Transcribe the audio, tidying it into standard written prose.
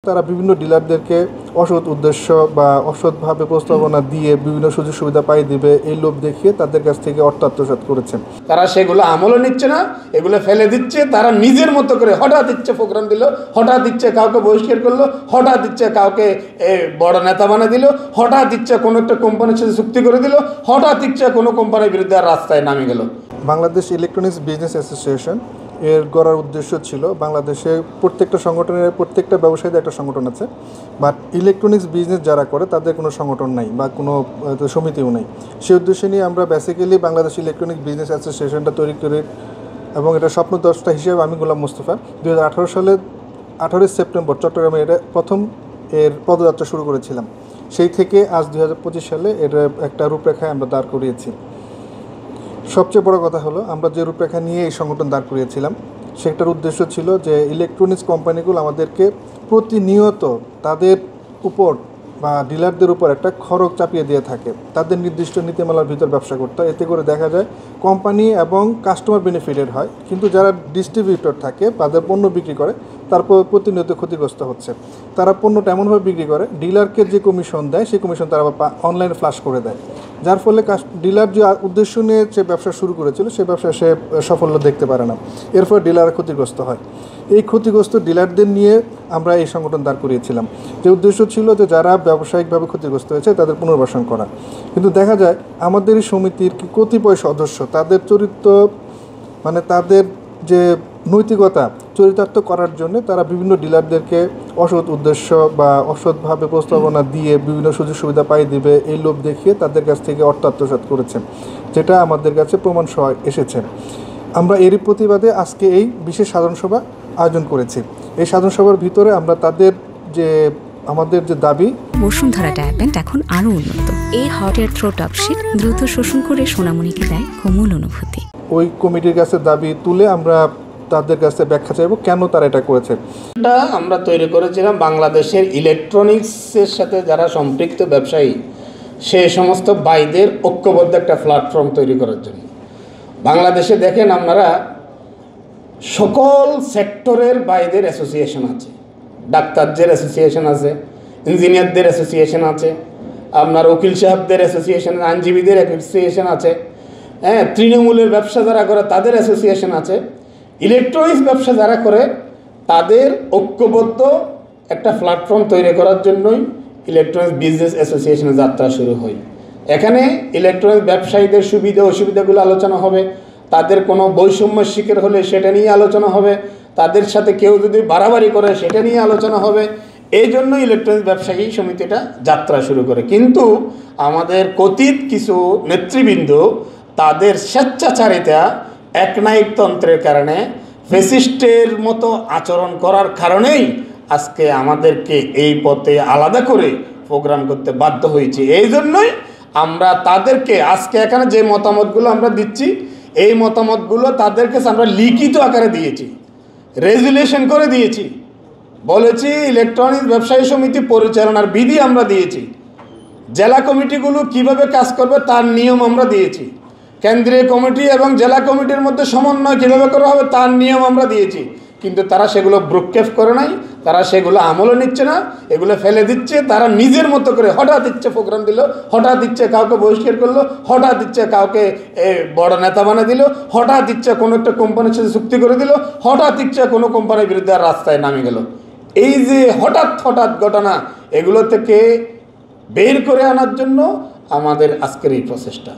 তারা বিভিন্ন ডিলারদেরকে অসৎ উদ্দেশ্য বা অসৎভাবে প্রস্তাবনা দিয়ে বিভিন্ন সুযোগ সুবিধা পাই দিবে এই লোভ দেখিয়ে তাদের কাছ থেকে অর্থ আত্মসাৎ করেছেন। তারা সেগুলো আমলও নিচ্ছে না, এগুলো ফেলে দিচ্ছে। তারা নিজের মতো করে হঠাৎ ইচ্ছে প্রোগ্রাম দিল, হঠাৎ ইচ্ছে কাউকে বহিষ্কার করলো, হঠাৎ ইচ্ছে কাউকে বড় নেতা বানিয়ে দিল, হঠাৎ ইচ্ছে কোনো একটা কোম্পানির সাথে চুক্তি করে দিল, হঠাৎ ইচ্ছে কোনো কোম্পানির বিরুদ্ধে রাস্তায় নামে গেল। বাংলাদেশ ইলেকট্রনিক্স বিজনেস অ্যাসোসিয়েশন এর গড়ার উদ্দেশ্য ছিল বাংলাদেশে প্রত্যেকটা সংগঠনের প্রত্যেকটা ব্যবসায়ীদের একটা সংগঠন আছে, বাট ইলেকট্রনিক্স বিজনেস যারা করে তাদের কোনো সংগঠন নাই বা কোনো সমিতিও নেই। সেই উদ্দেশ্যে নিয়ে আমরা বেসিক্যালি বাংলাদেশ ইলেকট্রনিক্স বিজনেস অ্যাসোসিয়েশনটা তৈরি করি এবং এটা স্বপ্নদ্রষ্টা হিসেবে আমি গোলাম মোস্তফা 2018 সালের 18 সেপ্টেম্বর চট্টগ্রামে এটা প্রথম এর পদযাত্রা শুরু করেছিলাম। সেই থেকে আজ 2025 সালে এর একটা রূপরেখায় আমরা দাঁড় করিয়েছি। সবচেয়ে বড় কথা হলো আমরা যে রূপরেখা নিয়ে এই সংগঠন দাঁড় করিয়েছিলাম সেটার উদ্দেশ্য ছিল যে ইলেকট্রনিক্স কোম্পানিগুলো আমাদেরকে প্রতিনিয়ত তাদের উপর বা ডিলারদের উপর একটা খরচ চাপিয়ে দিয়ে থাকে, তাদের নির্দিষ্ট নীতিমালার ভিতর ব্যবসা করতে হয়। এতে করে দেখা যায় কোম্পানি এবং কাস্টমার বেনিফিটেড হয়, কিন্তু যারা ডিস্ট্রিবিউটর থাকে তাদের পণ্য বিক্রি করে তারপর প্রতিনিয়ত ক্ষতিগ্রস্ত হচ্ছে। তারা পণ্যটা এমনভাবে বিক্রি করে ডিলারকে যে কমিশন দেয় সেই কমিশন তারা অনলাইনে ফ্ল্যাশ করে দেয়, যার ফলে ডিলার যে উদ্দেশ্য নিয়ে সে ব্যবসা শুরু করেছিল সেই ব্যবসা সে সাফল্য দেখতে পারে না, এর ফলে ডিলার ক্ষতিগ্রস্ত হয়। এই ক্ষতিগ্রস্ত ডিলারদের নিয়ে আমরা এই সংগঠন দাঁড় করিয়েছিলাম, যে উদ্দেশ্য ছিল যে যারা ব্যবসায়িকভাবে ক্ষতিগ্রস্ত হয়েছে তাদের পুনর্বাসন করা। কিন্তু দেখা যায় আমাদের এই সমিতির কতিপয় সদস্য তাদের চরিত্র মানে তাদের যে নৈতিকতা চরিতার্থ করার জন্য তারা বিভিন্ন ডিলারদেরকে অসৎ উদ্দেশ্য বা অসৎভাবে প্রস্তাবনা দিয়ে বিভিন্ন সুযোগ সুবিধা পাই দিবে এই লোভ দেখিয়ে তাদের কাছ থেকে অর্থ আত্মসাৎ করেছেন, যেটা আমাদের কাছে প্রমাণ সহ এসেছে। আমরা এরই প্রতিবাদে আজকে এই বিশেষ সাধারণ সভা আয়োজন করেছি। এই সাধারণ সভার ভিতরে আমরা তাদের যে আমাদের যে দাবি, বসুন্ধরা ডায়াপেন্ট এখন আরও উন্নত। এই hot air through top sheet দ্রুত শোষণ করে সোনামণিকে দেয় কোমল অনুভূতি। ওই কমিটির কাছে দাবি তুলে আমরা তাদের কাছে ব্যাখ্যা চাইব কেন তারা এটা করেছে। এটা আমরা তৈরি করেছিলাম বাংলাদেশের ইলেকট্রনিক্সের সাথে যারা সম্পৃক্ত ব্যবসায়ী সে সমস্ত ভাইদের ঐক্যবদ্ধ একটা প্ল্যাটফর্ম তৈরি করার জন্য। বাংলাদেশে দেখেন আপনারা সকল সেক্টরের ভাইদের অ্যাসোসিয়েশন আছে, ডাক্তারদের অ্যাসোসিয়েশন আছে, ইঞ্জিনিয়ারদের অ্যাসোসিয়েশন আছে, আপনার উকিল সাহেবদের অ্যাসোসিয়েশন, আইনজীবীদের অ্যাসোসিয়েশন আছে, হ্যাঁ, তৃণমূলের ব্যবসা যারা করে তাদের অ্যাসোসিয়েশন আছে। ইলেকট্রনিক্স ব্যবসা যারা করে তাদের ঐক্যবদ্ধ একটা প্ল্যাটফর্ম তৈরি করার জন্যই ইলেকট্রনিক্স বিজনেস অ্যাসোসিয়েশনের যাত্রা শুরু হয়। এখানে ইলেকট্রনিক্স ব্যবসায়ীদের সুবিধা অসুবিধাগুলো আলোচনা হবে, তাদের কোনো বৈষম্যের শিকার হলে সেটা নিয়ে আলোচনা হবে, তাদের সাথে কেউ যদি বাড়াবাড়ি করে সেটা নিয়ে আলোচনা হবে। এই জন্য ইলেকট্রনিক্স ব্যবসায়ী সমিতিটা যাত্রা শুরু করে। কিন্তু আমাদের কথিত কিছু নেতৃবৃন্দ তাদের স্বেচ্ছাচারিতা একনায়কতন্ত্রের কারণে ফ্যাসিস্টের মতো আচরণ করার কারণেই আজকে আমাদেরকে এই পথে আলাদা করে প্রোগ্রাম করতে বাধ্য হয়েছে। এই জন্যই আমরা তাদেরকে আজকে এখানে যে মতামতগুলো আমরা দিচ্ছি এই মতামতগুলো তাদেরকে আমরা লিখিত আকারে দিয়েছি, রেজুলেশন করে দিয়েছি, বলেছি ইলেকট্রনিক্স ব্যবসায়ী সমিতি পরিচালনার বিধি আমরা দিয়েছি, জেলা কমিটিগুলো কিভাবে কাজ করবে তার নিয়ম আমরা দিয়েছি, কেন্দ্রীয় কমিটি এবং জেলা কমিটির মধ্যে সমন্বয় কীভাবে করা হবে তার নিয়ম আমরা দিয়েছি। কিন্তু তারা সেগুলো ভ্রুক্ষেপ করে নাই, তারা সেগুলো আমলও নিচ্ছে না, এগুলো ফেলে দিচ্ছে। তারা নিজের মতো করে হঠাৎ ইচ্ছে প্রোগ্রাম দিল, হঠাৎ ইচ্ছে কাউকে বহিষ্কার করলো, হঠাৎ ইচ্ছে কাউকে বড় নেতা বানিয়ে দিল, হঠাৎ ইচ্ছে কোনো একটা কোম্পানির সাথে চুক্তি করে দিল, হঠাৎ ইচ্ছে কোনো কোম্পানির বিরুদ্ধে রাস্তায় নামে গেল। এই যে হঠাৎ হঠাৎ ঘটনা, এগুলো থেকে বের করে আনার জন্য আমাদের আজকের এই প্রচেষ্টা।